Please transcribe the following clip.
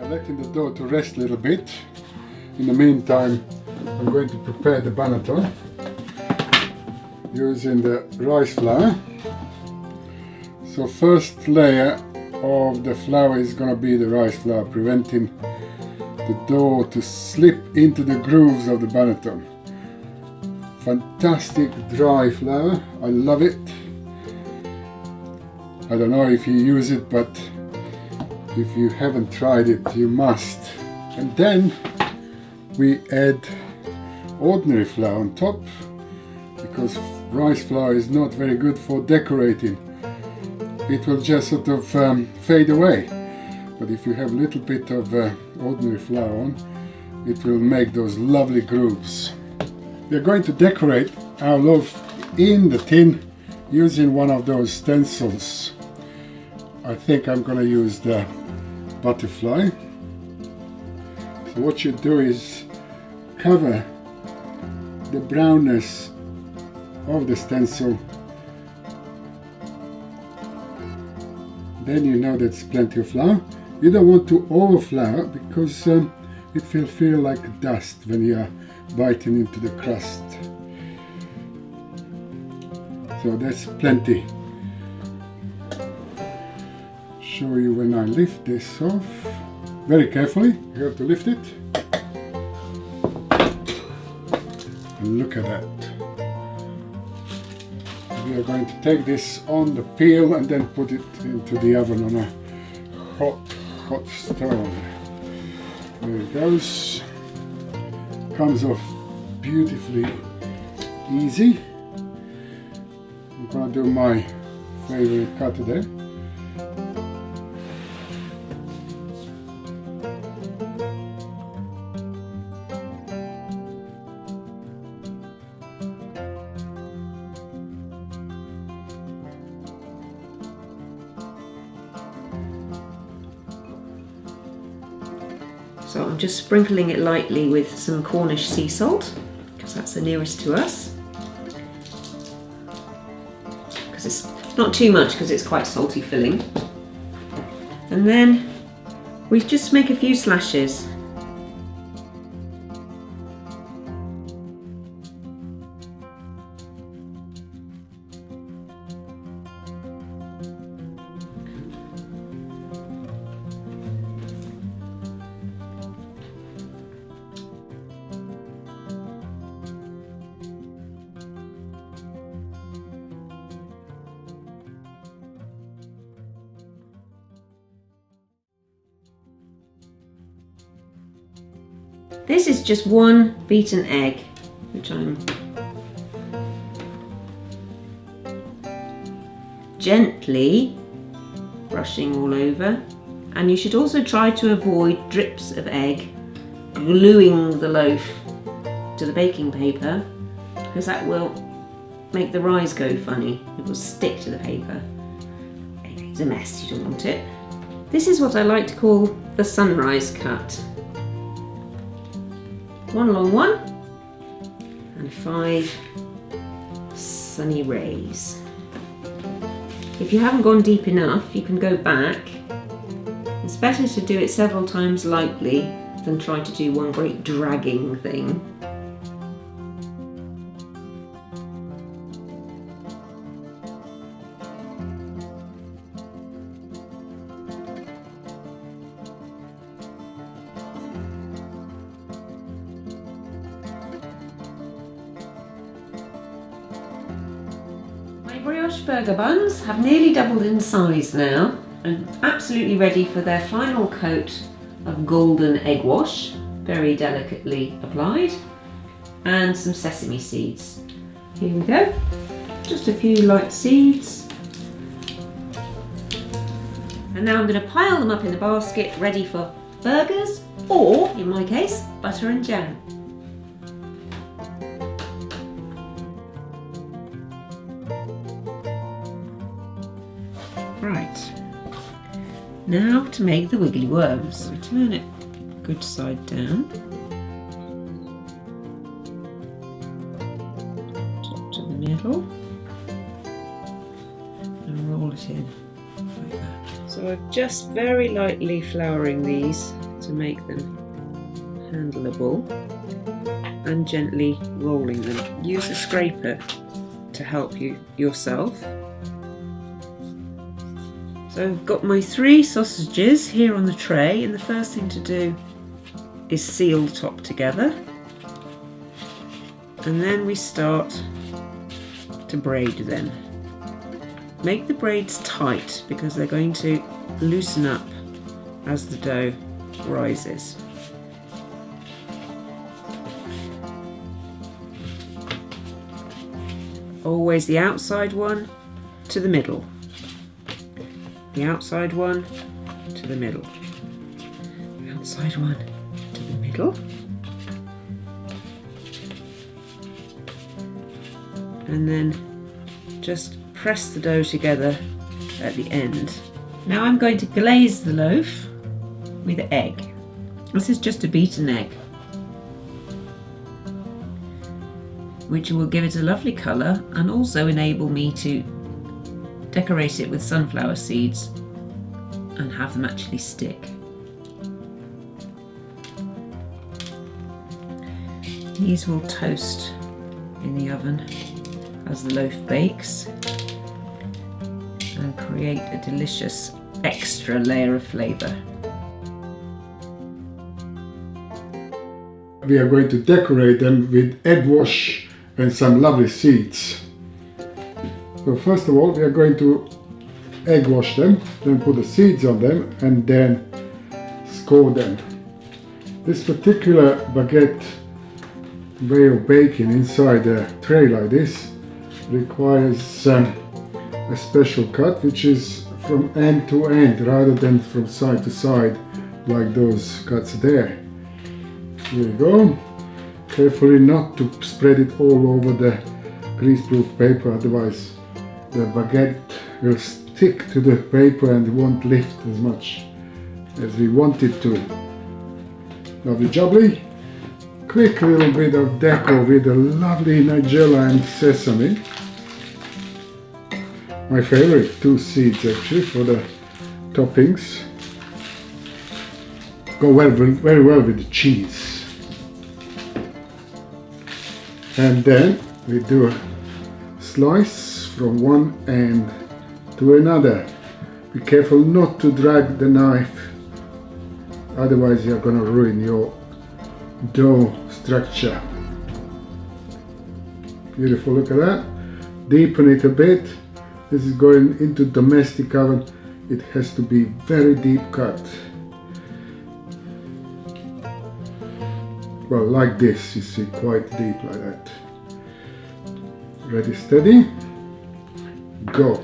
letting the dough to rest a little bit. In the meantime, I'm going to prepare the banneton using the rice flour. So first layer of the flour is going to be the rice flour, preventing the dough to slip into the grooves of the banneton. Fantastic dry flour, I love it. I don't know if you use it, but if you haven't tried it, you must. And then we add ordinary flour on top, because rice flour is not very good for decorating. It will just sort of fade away. But if you have a little bit of ordinary flour on, it will make those lovely grooves. We are going to decorate our loaf in the tin using one of those stencils. I think I'm going to use the butterfly. So what you do is cover the brownness of the stencil. Then you know that's plenty of flour. You don't want to over flour, because it will feel like dust when you are biting into the crust. So that's plenty. Show you when I lift this off. Very carefully, you have to lift it. And look at that. We are going to take this on the peel and then put it into the oven on a hot stone. There it goes. Comes off beautifully easy. I'm going to do my favorite cut today. So I'm just sprinkling it lightly with some Cornish sea salt, because that's the nearest to us. Because it's not too much, because it's quite salty filling. And then we just make a few slashes. This is just one beaten egg, which I'm gently brushing all over. And you should also try to avoid drips of egg gluing the loaf to the baking paper, because that will make the rise go funny. It will stick to the paper. Anyway, it's a mess, you don't want it. This is what I like to call the sunrise cut. One long one and 5 sunny rays. If you haven't gone deep enough, you can go back. It's better to do it several times lightly than try to do one great dragging thing. Brioche burger buns have nearly doubled in size now and absolutely ready for their final coat of golden egg wash, very delicately applied, and some sesame seeds. Here we go, just a few light seeds. And now I'm going to pile them up in the basket ready for burgers, or in my case, butter and jam. Right, now to make the wiggly worms. So turn it good side down, top to the middle, and roll it in like that. So I'm just very lightly flouring these to to make them handleable and gently rolling them. Use a scraper to help you yourself. So I've got my 3 sausages here on the tray, and the first thing to do is seal the top together, and then we start to braid them. Make the braids tight because they're going to loosen up as the dough rises. Always the outside one to the middle, the outside one to the middle, the outside one to the middle, and then just press the dough together at the end. Now I'm going to glaze the loaf with egg. This is just a beaten egg, which will give it a lovely colour and also enable me to decorate it with sunflower seeds and have them actually stick. These will toast in the oven as the loaf bakes and create a delicious extra layer of flavour. We are going to decorate them with egg wash and some lovely seeds. So first of all we are going to egg wash them, then put the seeds on them and then score them. This particular baguette way of baking inside a tray like this requires a special cut, which is from end to end rather than from side to side like those cuts there. Here we go. Carefully not to spread it all over the greaseproof paper, otherwise the baguette will stick to the paper and won't lift as much as we want it to. Lovely jubbly. Quick little bit of deco with a lovely nigella and sesame. My favorite, 2 seeds actually for the toppings. Go very well with the cheese. And then we do a slice from one end to another. Be careful not to drag the knife, otherwise you're going to ruin your dough structure. Beautiful, look at that. Deepen it a bit. This is going into domestic oven. It has to be very deep cut. Well, like this, you see, quite deep like that. Ready, steady, go.